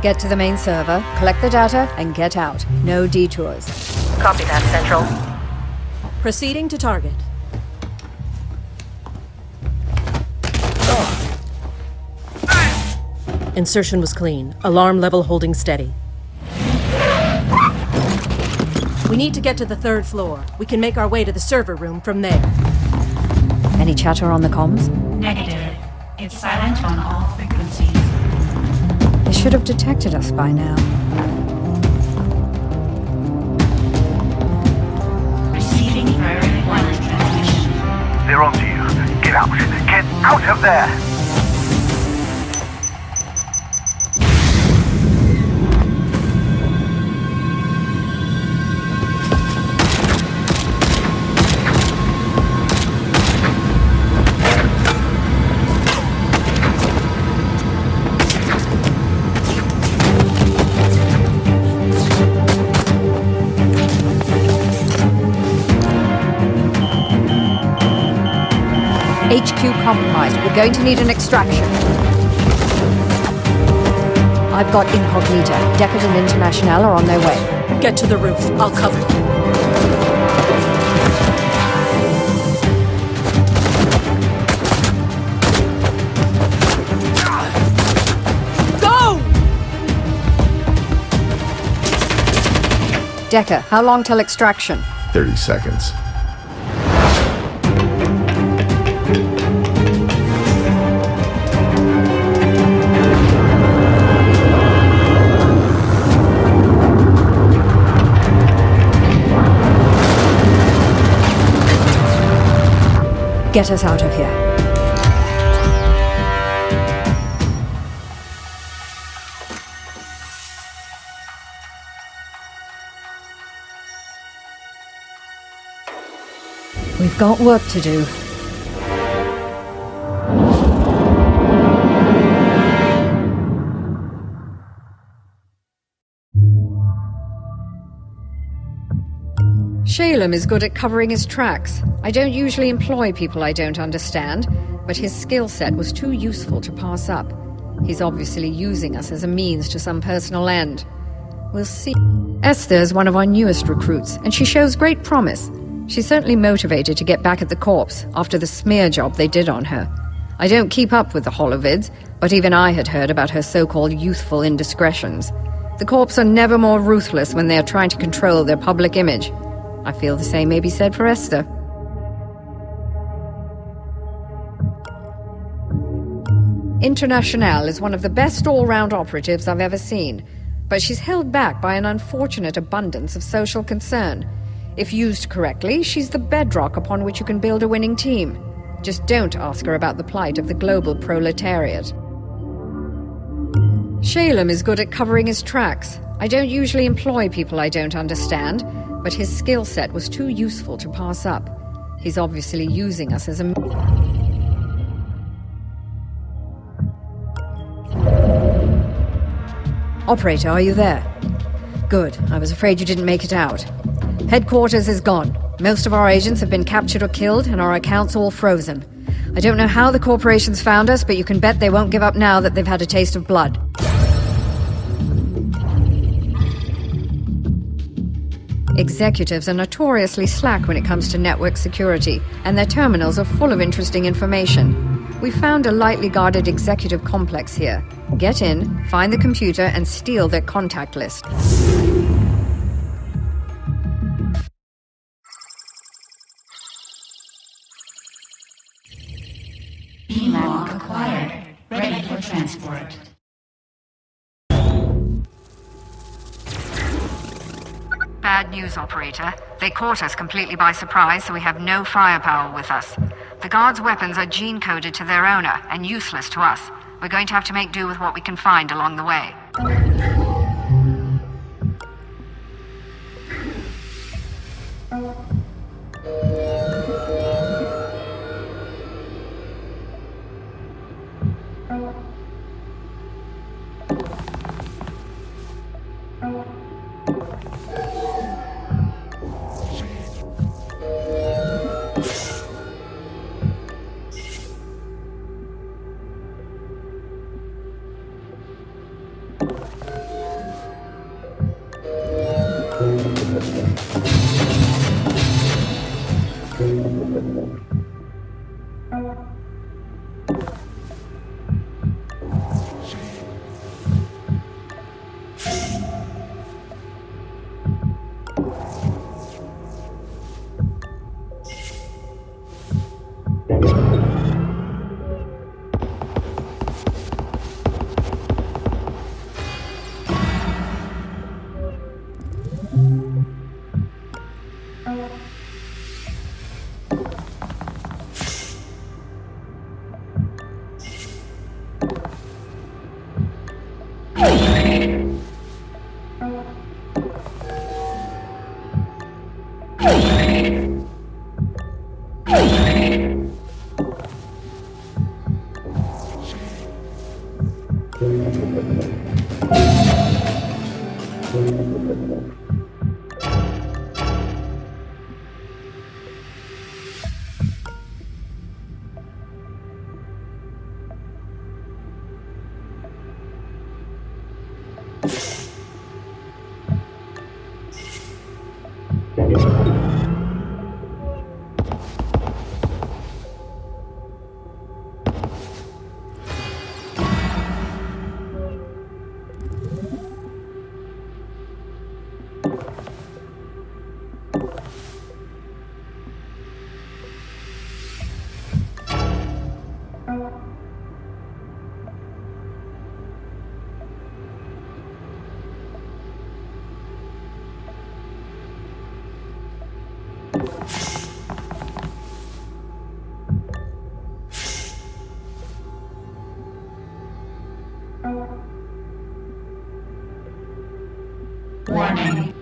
Get to the main server, collect the data, and get out. No detours. Copy that, Central. Proceeding to target. Insertion was clean. Alarm level holding steady. We need to get to the 3rd floor. We can make our way to the server room from there. Any chatter on the comms? Negative. It's silent on all frequencies. They should have detected us by now. Receiving priority 1 transmission. They're onto you. Get out. Get out of there! HQ compromised. We're going to need an extraction. I've got Incognita. Deckard and International are on their way. Get to the roof. I'll cover you. Go! Decker, how long till extraction? 30 seconds. Get us out of here. We've got work to do. Shalem is good at covering his tracks. I don't usually employ people I don't understand, but his skill set was too useful to pass up. He's obviously using us as a means to some personal end. We'll see. Esther is one of our newest recruits, and she shows great promise. She's certainly motivated to get back at the corpse after the smear job they did on her. I don't keep up with the holovids, but even I had heard about her so-called youthful indiscretions. The corps are never more ruthless when they are trying to control their public image. I feel the same may be said for Esther. International is one of the best all-round operatives I've ever seen, but she's held back by an unfortunate abundance of social concern. If used correctly, she's the bedrock upon which you can build a winning team. Just don't ask her about the plight of the global proletariat. Shalem is good at covering his tracks. I don't usually employ people I don't understand, but his skill set was too useful to pass up. He's obviously using us as a... Operator, are you there? Good. I was afraid you didn't make it out. Headquarters is gone. Most of our agents have been captured or killed, and our accounts all frozen. I don't know how the corporations found us, but you can bet they won't give up now that they've had a taste of blood. Executives are notoriously slack when it comes to network security, and their terminals are full of interesting information. We found a lightly guarded executive complex here. Get in, find the computer, and steal their contact list. B-log acquired. Ready for transport. Bad news, operator. They caught us completely by surprise, so we have no firepower with us. The guards' weapons are gene-coded to their owner and useless to us. We're going to have to make do with what we can find along the way. Warning. Warning.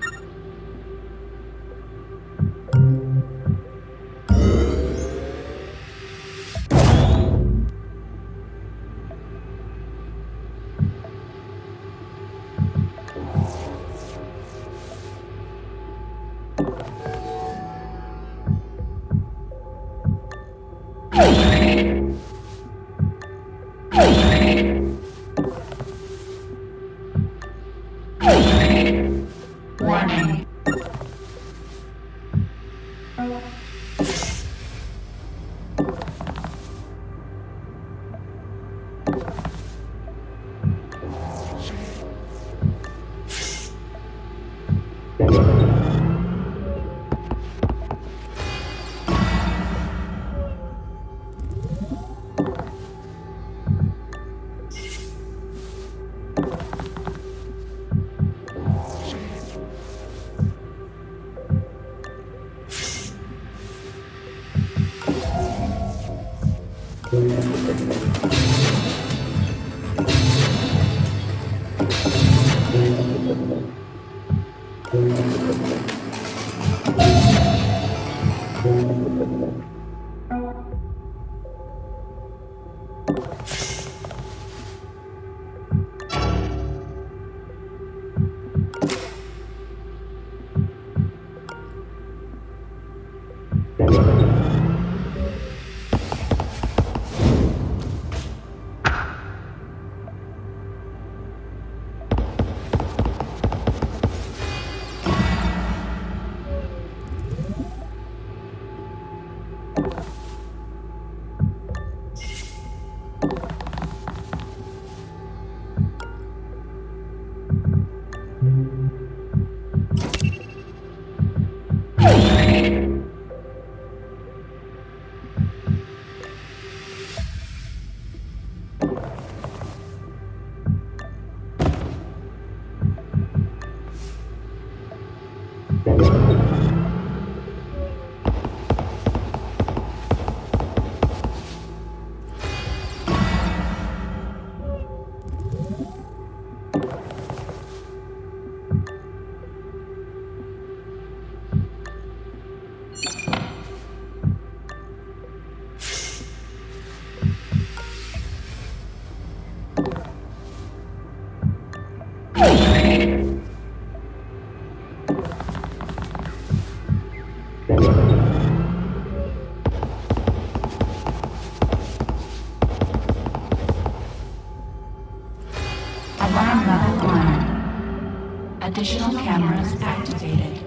Alarm level 1. Additional cameras activated.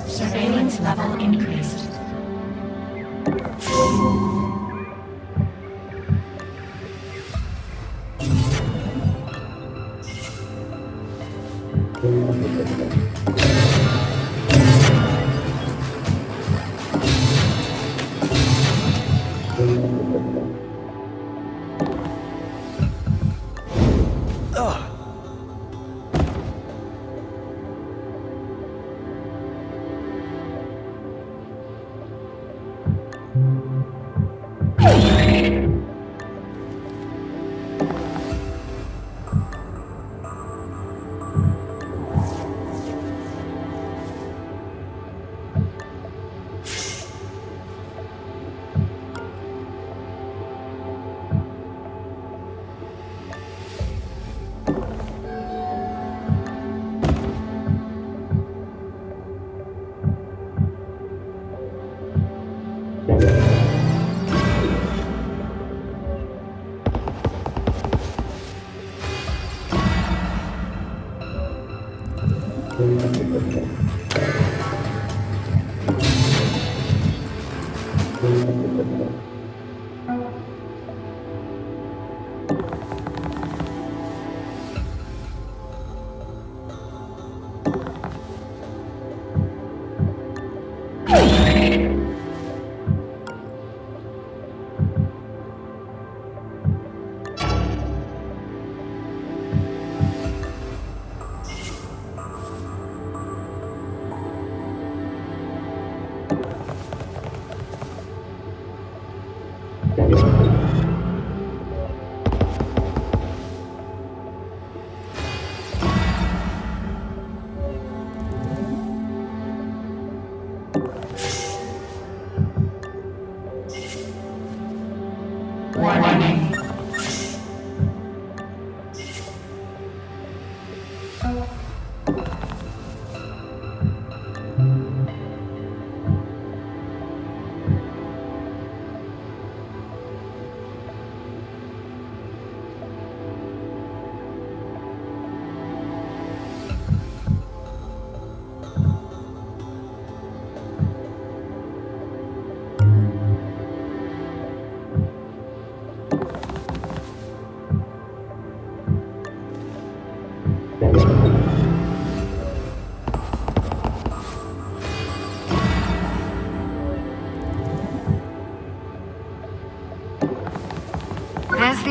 Surveillance level increased.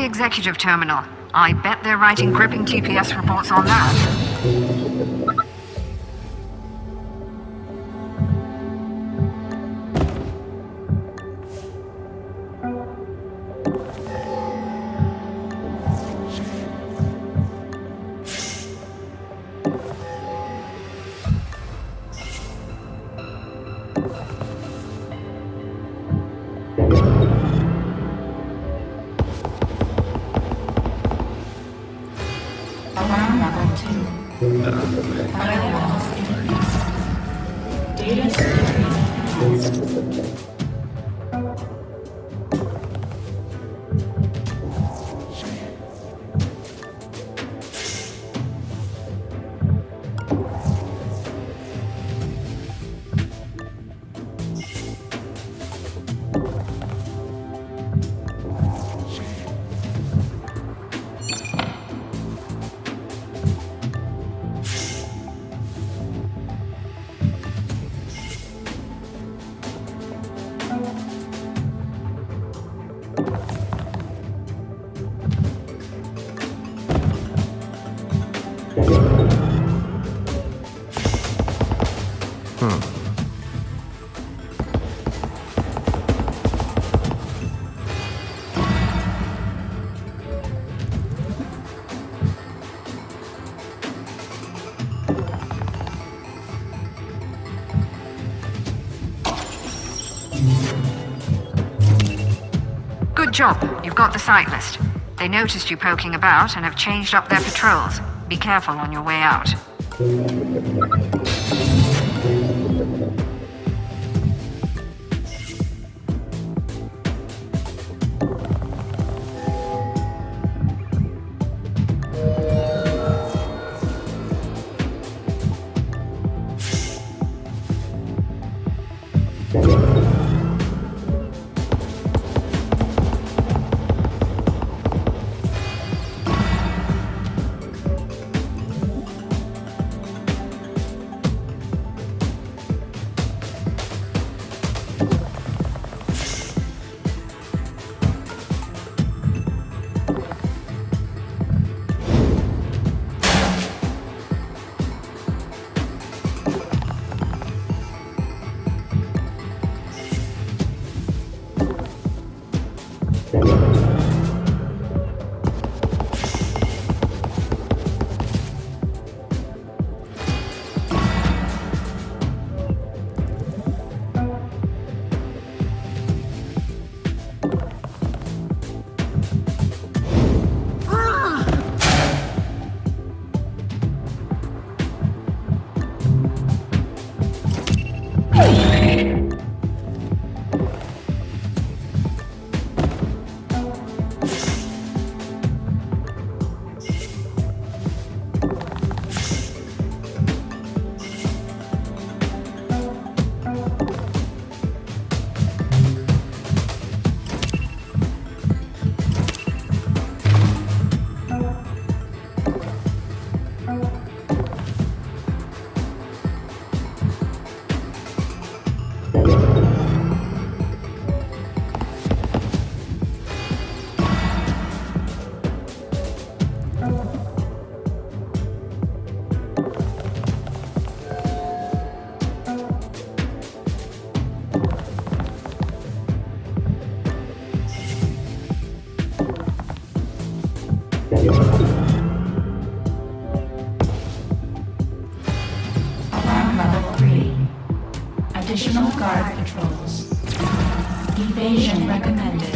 the executive terminal. I bet they're writing gripping GPS reports on that. Alarm level 2. Firewalls increased. Data security enhanced. Good job. You've got the site list. They noticed you poking about and have changed up their patrols. Be careful on your way out. Alarm level 3. Additional guard patrols. Evasion recommended.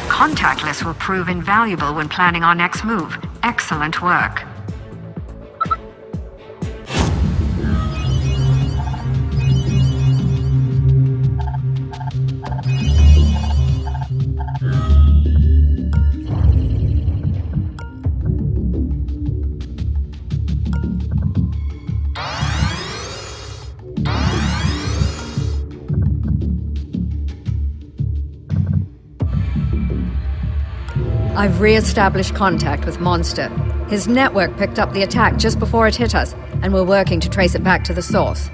Contact list will prove invaluable when planning our next move. Excellent work. I've re-established contact with Monster. His network picked up the attack just before it hit us, and we're working to trace it back to the source.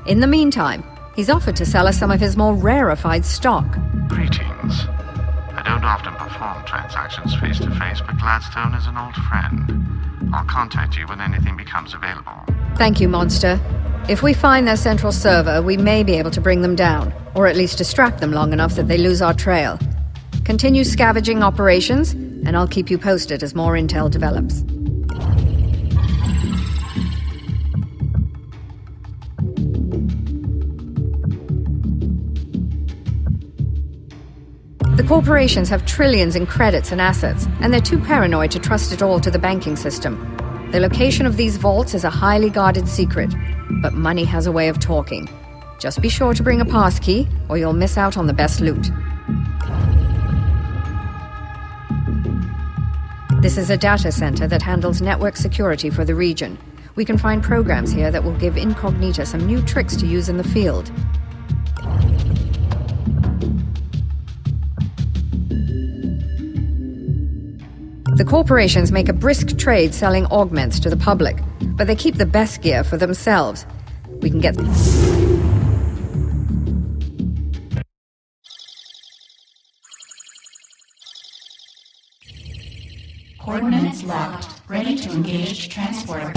In the meantime, he's offered to sell us some of his more rarefied stock. Greetings. I don't often perform transactions face-to-face, but Gladstone is an old friend. I'll contact you when anything becomes available. Thank you, Monster. If we find their central server, we may be able to bring them down, or at least distract them long enough that they lose our trail. Continue scavenging operations, and I'll keep you posted as more intel develops. The corporations have trillions in credits and assets, and they're too paranoid to trust it all to the banking system. The location of these vaults is a highly guarded secret, but money has a way of talking. Just be sure to bring a passkey, or you'll miss out on the best loot. This is a data center that handles network security for the region. We can find programs here that will give Incognita some new tricks to use in the field. The corporations make a brisk trade selling augments to the public, but they keep the best gear for themselves. We can get... Coordinates locked. Ready to engage transporter.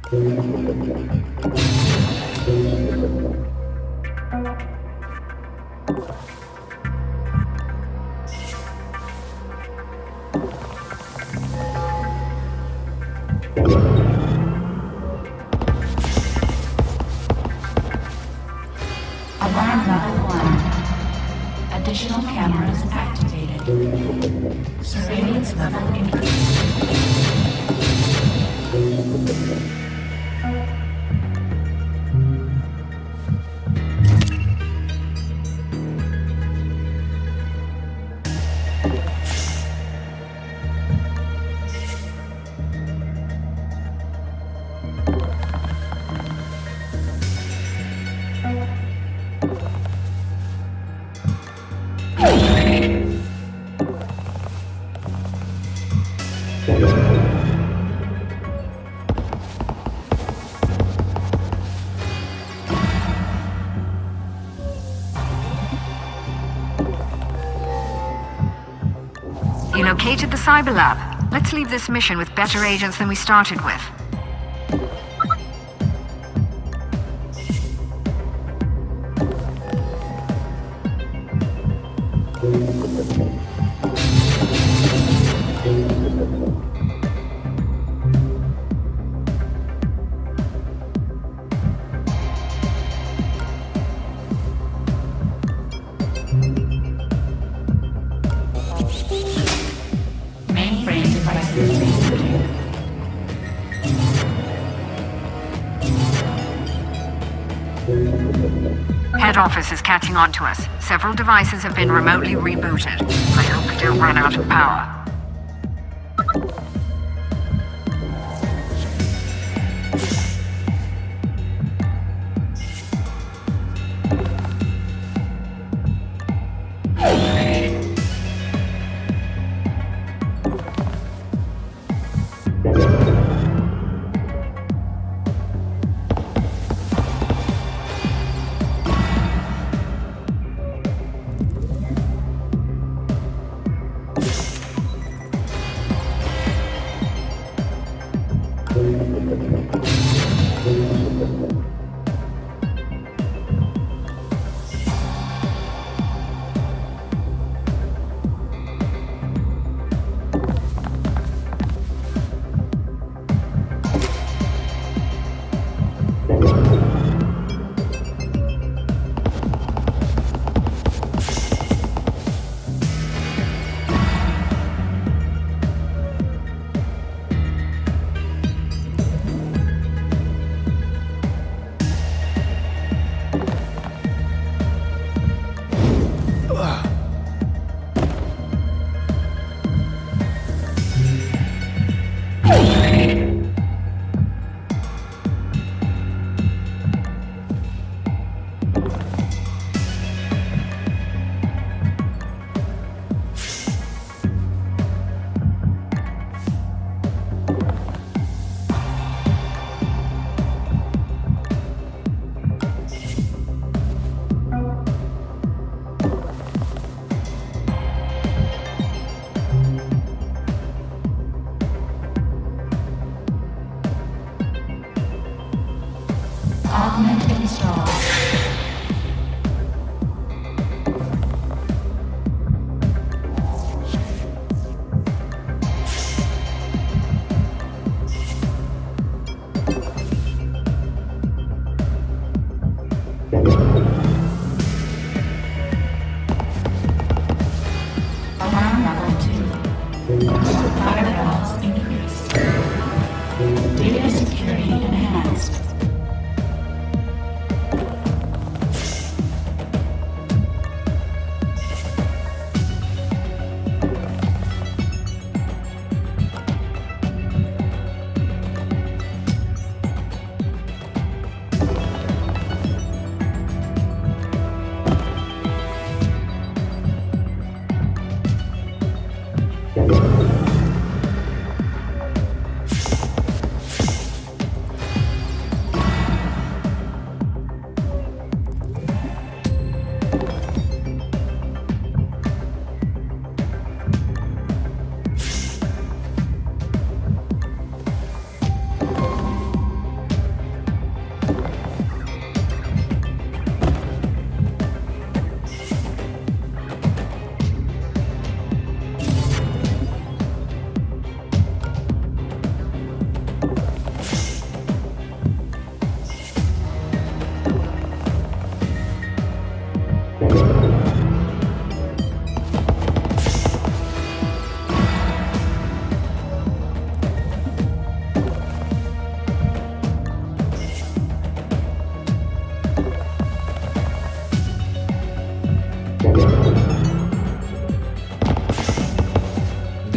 Alarm level 1. Additional cameras activated. Surveillance level increased. You located the cyber lab. Let's leave this mission with better agents than we started with. Mainframe devices rebooting. Head office is catching on to us. Several devices have been remotely rebooted. I hope we don't run out of power. Augment installed. Alarm level 2. Firewalls increased. Data security enhanced.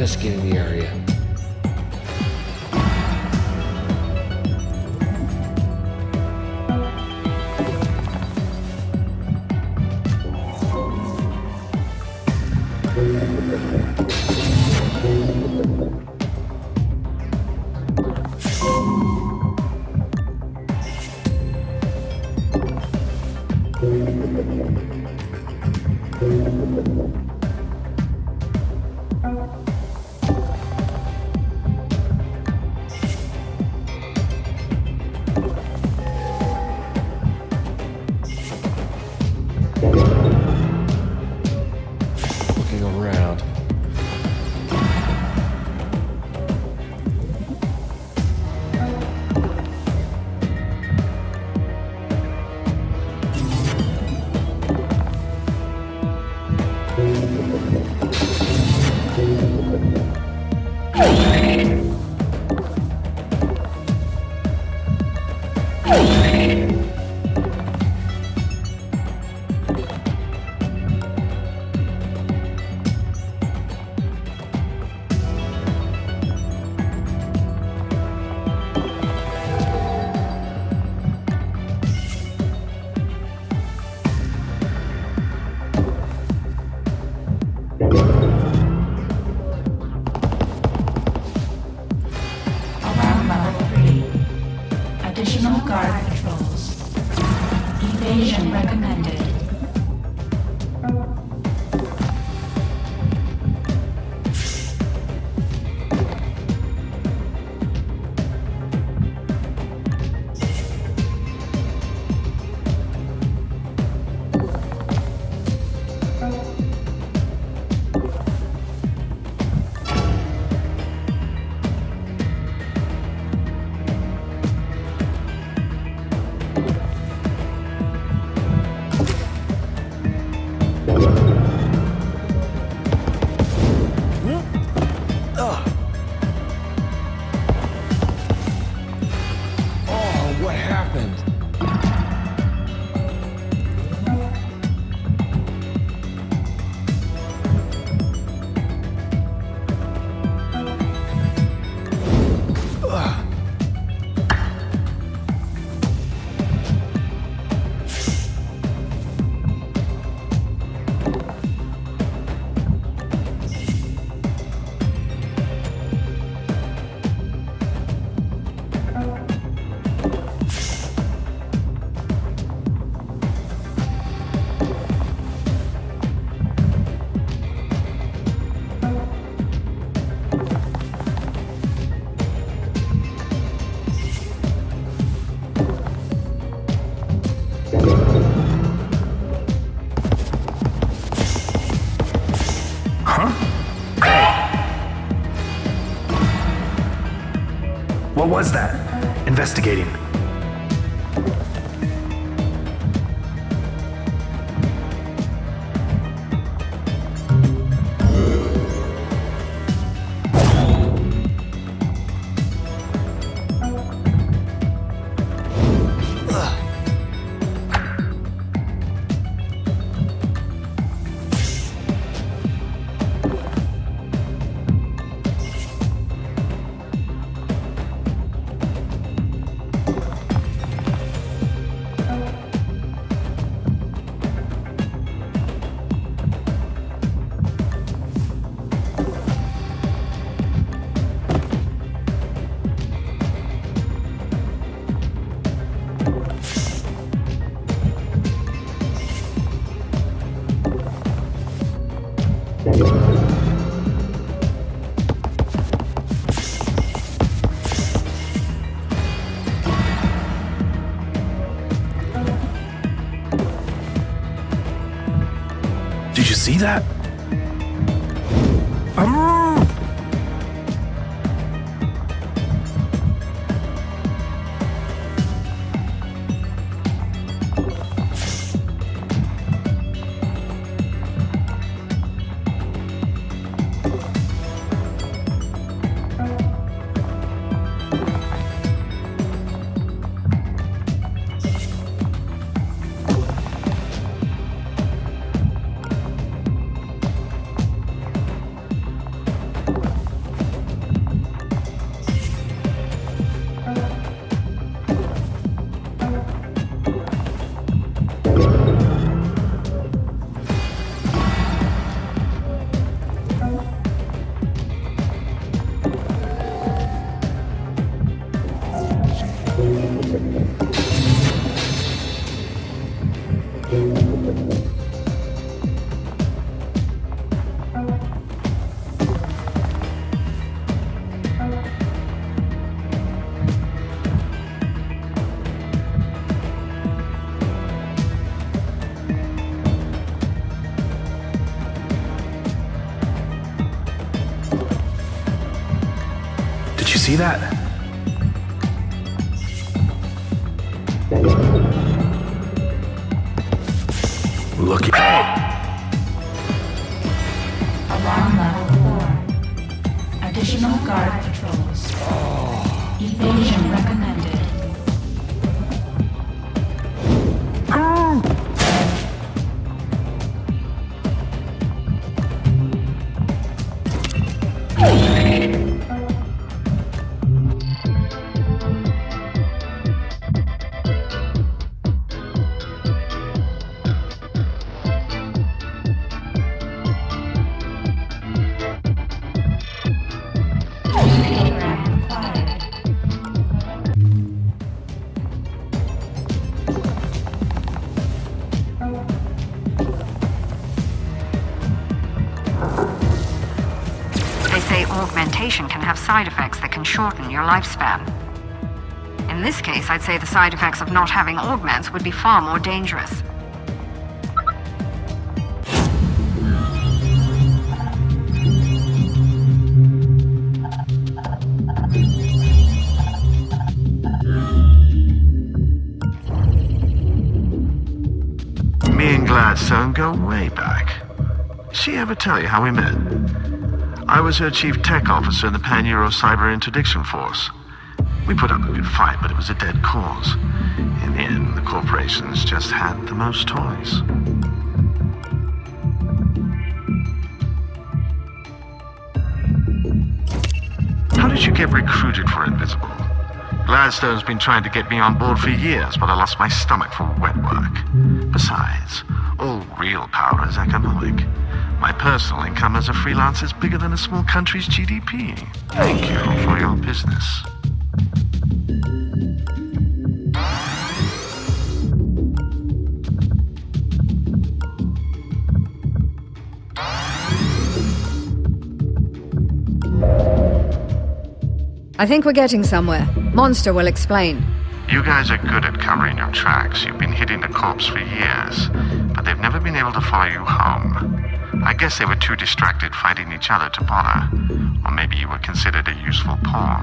investigating the area. Looking around. Alarm level 3. Additional guard patrols. Evasion recommended. Oh, what happened? What was that? Investigating. Did you see that? see that? Look at... Hey! Alarm level 4. Additional guard patrols. Evasion recommended. Augmentation can have side effects that can shorten your lifespan. In this case, I'd say the side effects of not having augments would be far more dangerous. Me and Gladstone go way back. She ever tell you how we met? I was her chief tech officer in the Pan-Euro Cyber Interdiction Force. We put up a good fight, but it was a dead cause. In the end, the corporations just had the most toys. How did you get recruited for Invisible? Gladstone's been trying to get me on board for years, but I lost my stomach for wet work. Besides, all real power is economic. My personal income as a freelancer is bigger than a small country's GDP. Thank you for your business. I think we're getting somewhere. Monster will explain. You guys are good at covering your tracks. You've been hitting the corpse for years, but they've never been able to follow you home. I guess they were too distracted fighting each other to bother. Or maybe you were considered a useful pawn.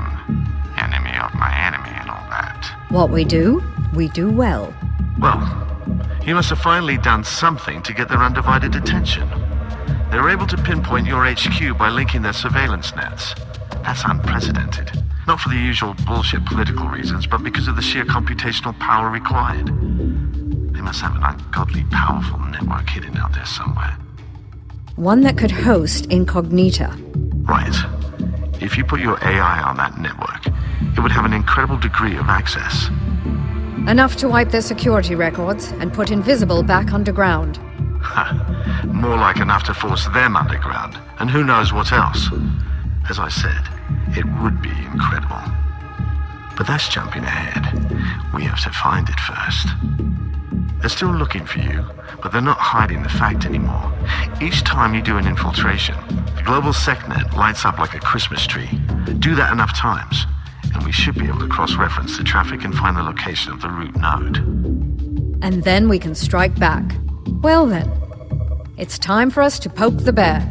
Enemy of my enemy and all that. What we do well. Well, you must have finally done something to get their undivided attention. They were able to pinpoint your HQ by linking their surveillance nets. That's unprecedented. Not for the usual bullshit political reasons, but because of the sheer computational power required. They must have an ungodly powerful network hidden out there somewhere. One that could host incognita. Right. If you put your AI on that network, it would have an incredible degree of access. Enough to wipe their security records and put Invisible back underground. More like enough to force them underground, and who knows what else. As I said, it would be incredible. But that's jumping ahead. We have to find it first. They're still looking for you, but they're not hiding the fact anymore. Each time you do an infiltration, the global SecNet lights up like a Christmas tree. Do that enough times, and we should be able to cross-reference the traffic and find the location of the root node. And then we can strike back. Well then, it's time for us to poke the bear.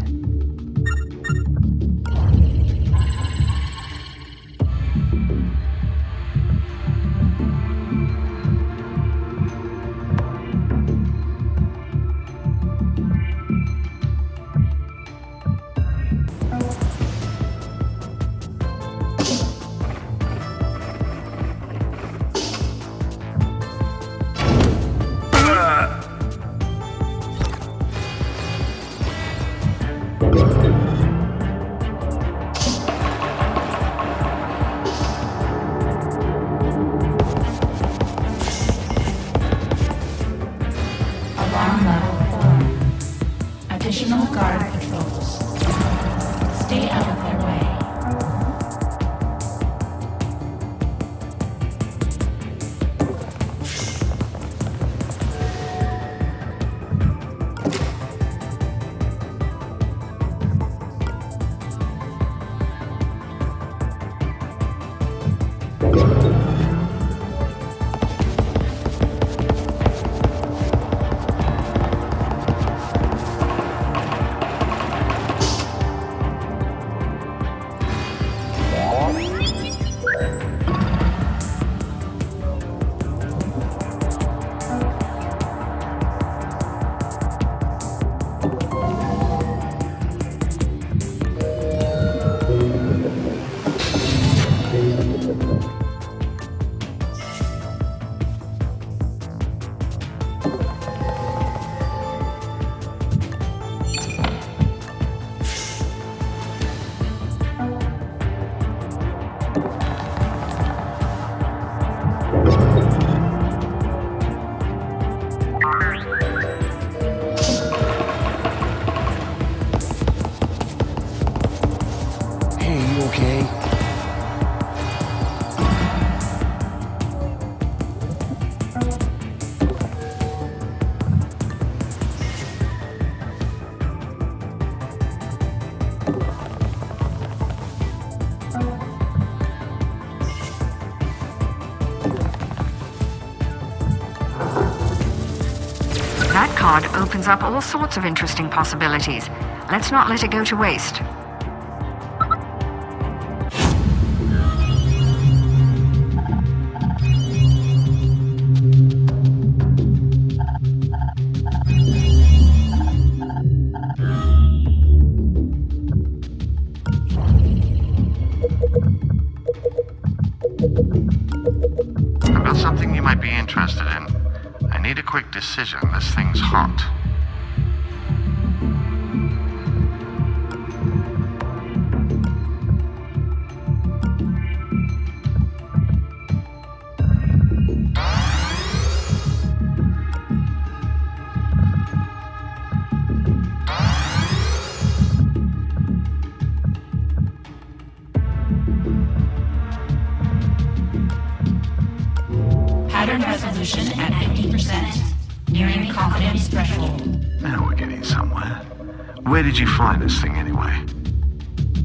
You okay? That card opens up all sorts of interesting possibilities. Let's not let it go to waste. I've got something you might be interested in. I need a quick decision. This thing's hot. Pattern resolution at 50%. Nearing confidence threshold. Now we're getting somewhere. Where did you find this thing anyway?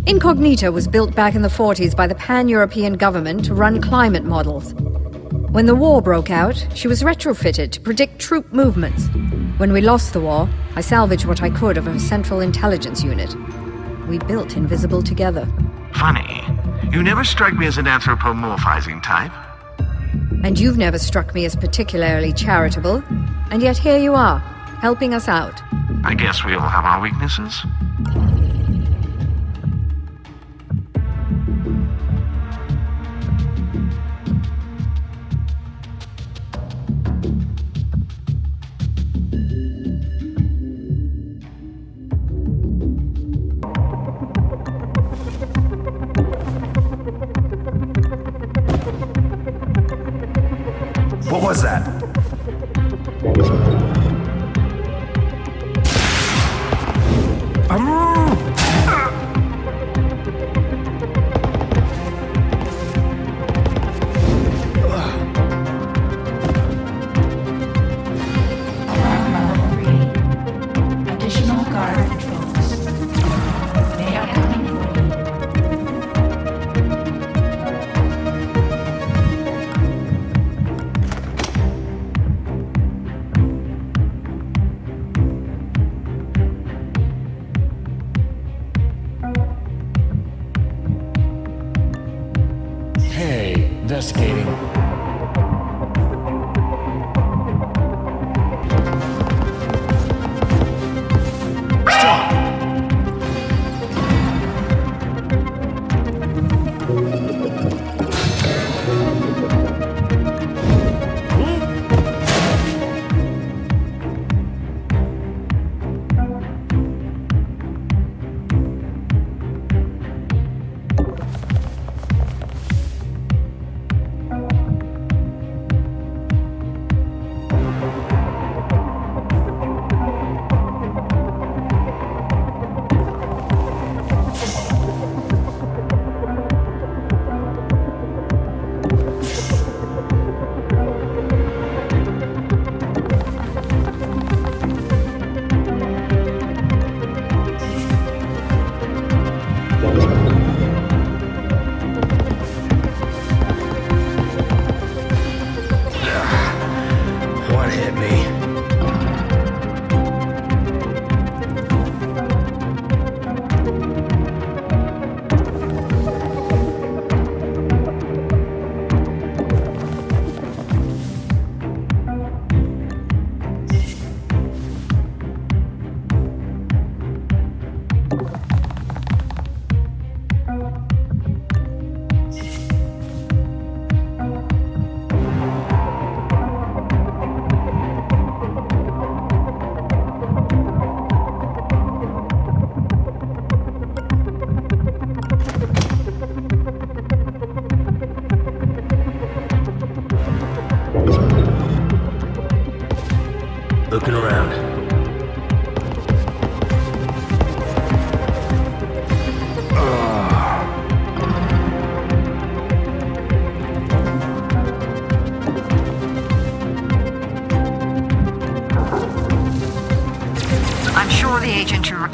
Incognita was built back in the 40s by the pan-European government to run climate models. When the war broke out, she was retrofitted to predict troop movements. When we lost the war, I salvaged what I could of a central intelligence unit. We built Invisible together. Funny. You never strike me as an anthropomorphizing type. And you've never struck me as particularly charitable, and yet here you are, helping us out. I guess we all have our weaknesses. What was that? Alarm level 3. Additional guard controls. They are coming for you. Hey, investigating. Stop!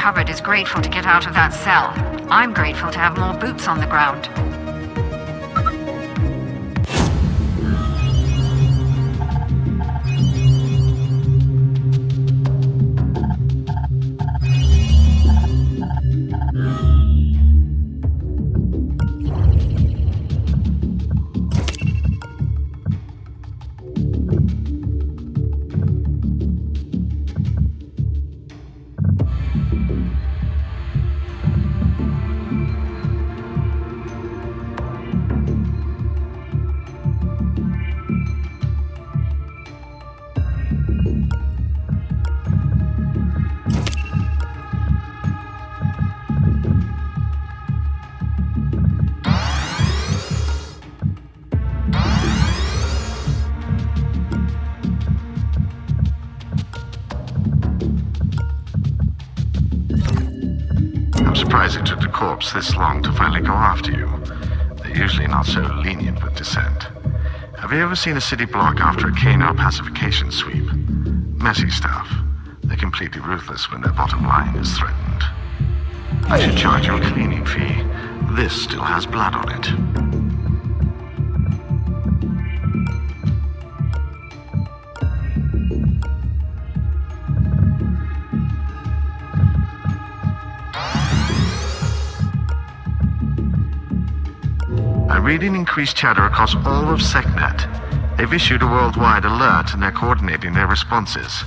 recovered is grateful to get out of that cell. I'm grateful to have more boots on the ground. Surprised it took the corpse this long to finally go after you. They're usually not so lenient with dissent. Have you ever seen a city block after a Kano pacification sweep? Messy stuff. They're completely ruthless when their bottom line is threatened. I should charge you a cleaning fee. This still has blood on it. I'm reading increased chatter across all of SecNet. They've issued a worldwide alert and they're coordinating their responses.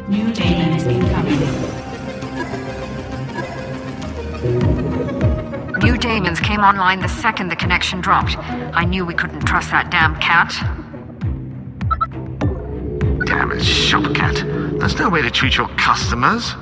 New daemons incoming. New daemons came online the second the connection dropped. I knew we couldn't trust that damn cat. Damn it, shopcat. There's no way to treat your customers.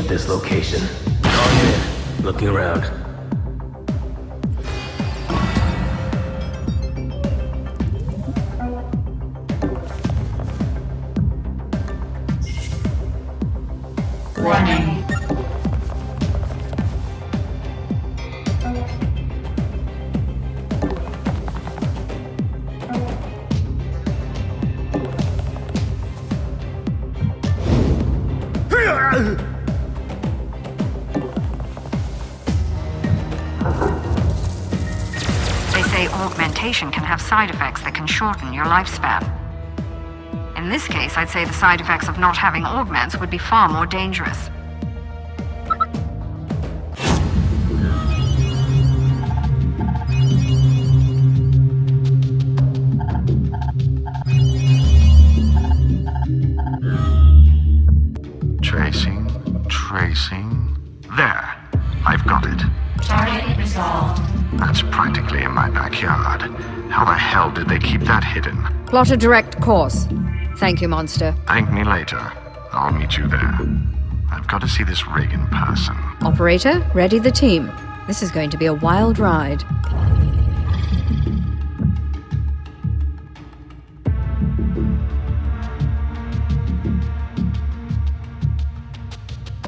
at this location. On in. Looking around. Warning. They say augmentation can have side effects that can shorten your lifespan. In this case, I'd say the side effects of not having augments would be far more dangerous. Tracing. There. I've got it. Target resolved. That's practically in my backyard. How the hell did they keep that hidden? Plot a direct course. Thank you, Monster. Thank me later. I'll meet you there. I've got to see this rig in person. Operator, ready the team. This is going to be a wild ride.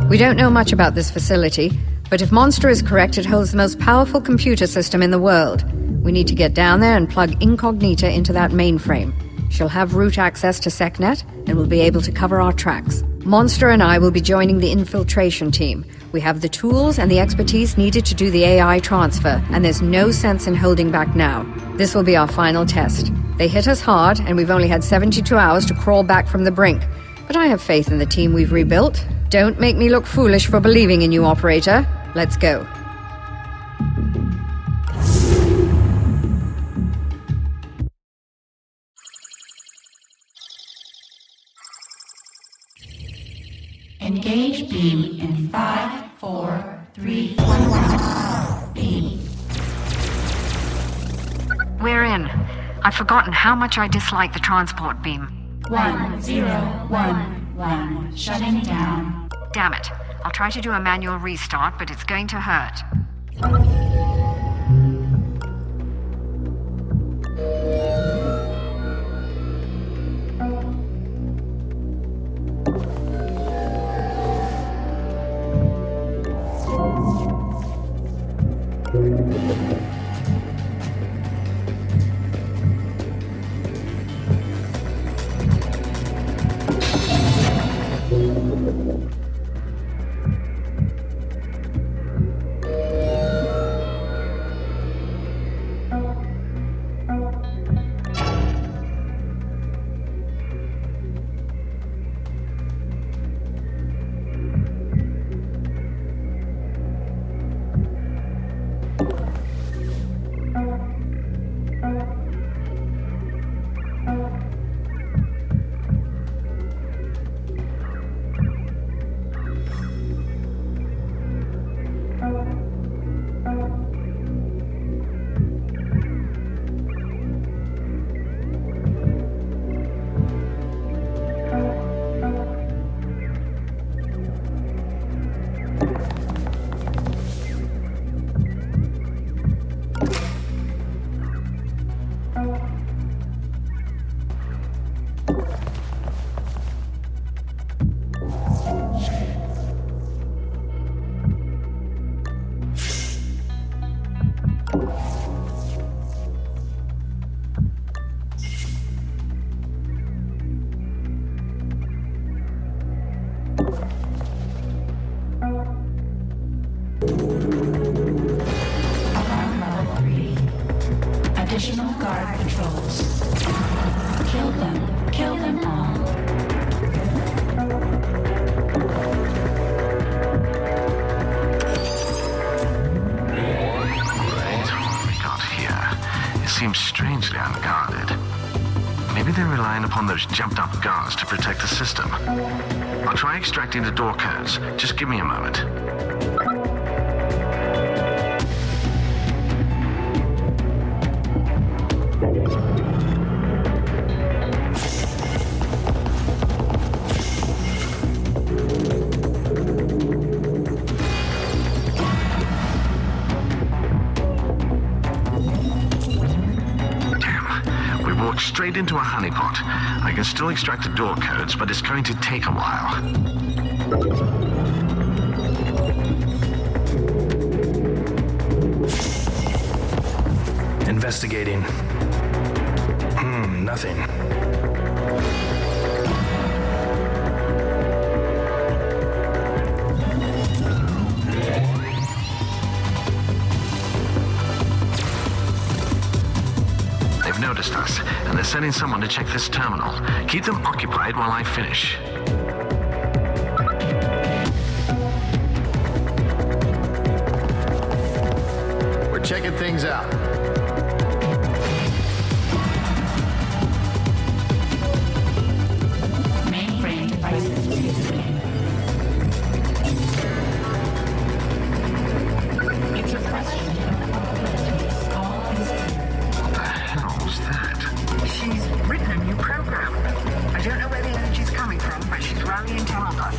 We don't know much about this facility, but if Monster is correct, it holds the most powerful computer system in the world. We need to get down there and plug Incognita into that mainframe. She'll have root access to SecNet, and we'll be able to cover our tracks. Monster and I will be joining the infiltration team. We have the tools and the expertise needed to do the AI transfer, and there's no sense in holding back now. This will be our final test. They hit us hard, and we've only had 72 hours to crawl back from the brink. But I have faith in the team we've rebuilt. Don't make me look foolish for believing in you, Operator. Let's go. Engage beam in 5, 4, 3, 2, 1. Beam. We're in. I've forgotten how much I dislike the transport beam. 1, 0, 1, 1. Shutting down. Damn it. I'll try to do a manual restart, but it's going to hurt. Alarm level 3. Additional guard patrols. Kill them. Kill them all. Right, what we got here? It seems strangely unguarded. Maybe they're relying upon those jumped-up guards to protect the system. I'll try extracting the door codes. Just give me a moment. walk straight into a honeypot. I can still extract the door codes, but it's going to take a while. Investigating. Nothing. They've noticed us, and they're sending someone to check this terminal. Keep them occupied while I finish. We're checking things out. Mainframe devices disconnected. It's a question of probabilities. All is clear. What the hell was that? She's written a new program. I don't know where the energy's coming from, but she's rallying to help us.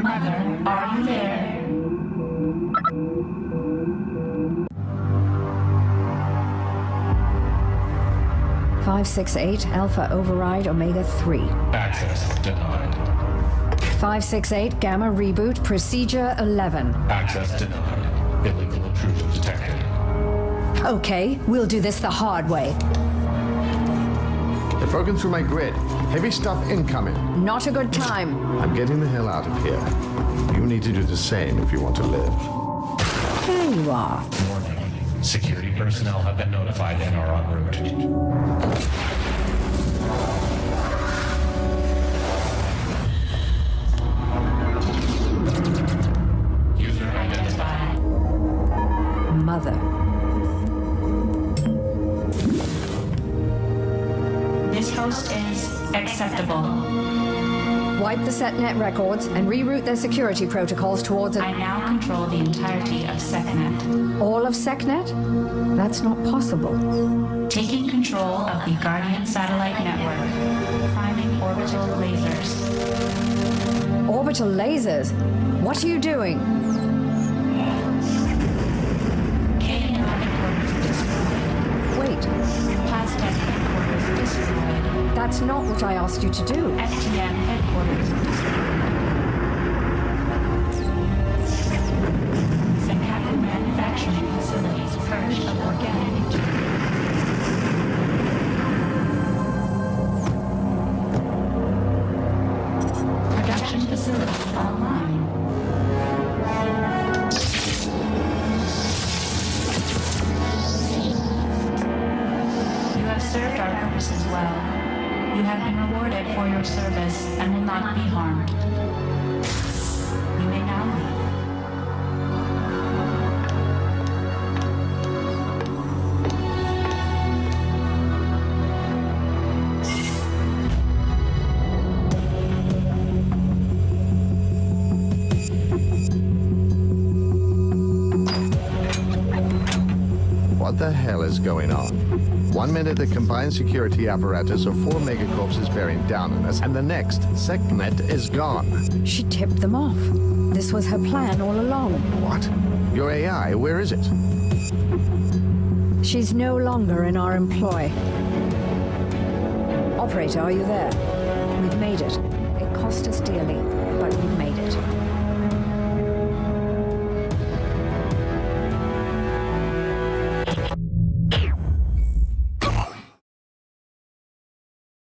Mother, are you there? (568) Alpha override Omega 3. Access denied. 568 Gamma reboot procedure 11. Access denied. Illegal intrusion detected. Okay, we'll do this the hard way. They've broken through my grid. Heavy stuff incoming. Not a good time. I'm getting the hell out of here. You need to do the same if you want to live. There you are. Warning. Security personnel have been notified and are en route. User identified. Mother. This host is acceptable. Wipe the SetNet records and reroute their security protocols towards I now control the entirety of SecNet. all of SecNet? That's not possible. Taking control of the Guardian satellite network. Priming orbital lasers. Orbital lasers? What are you doing? KNR headquarters destroyed. Wait, Plastek headquarters destroyed. that's not what I asked you to do. FTM headquarters destroyed. Secaptain manufacturing facilities purged of organic material. Production facilities online. You have served our purposes well. You have been rewarded for your service and will not be harmed. You may now leave. What the hell is going on? 1 minute the combined security apparatus of 4 megacorps is bearing down on us, and the next, SecNet is gone. She tipped them off. This was her plan all along. What? Your AI, where is it? She's no longer in our employ. Operator, are you there? We've made it. It cost us dearly.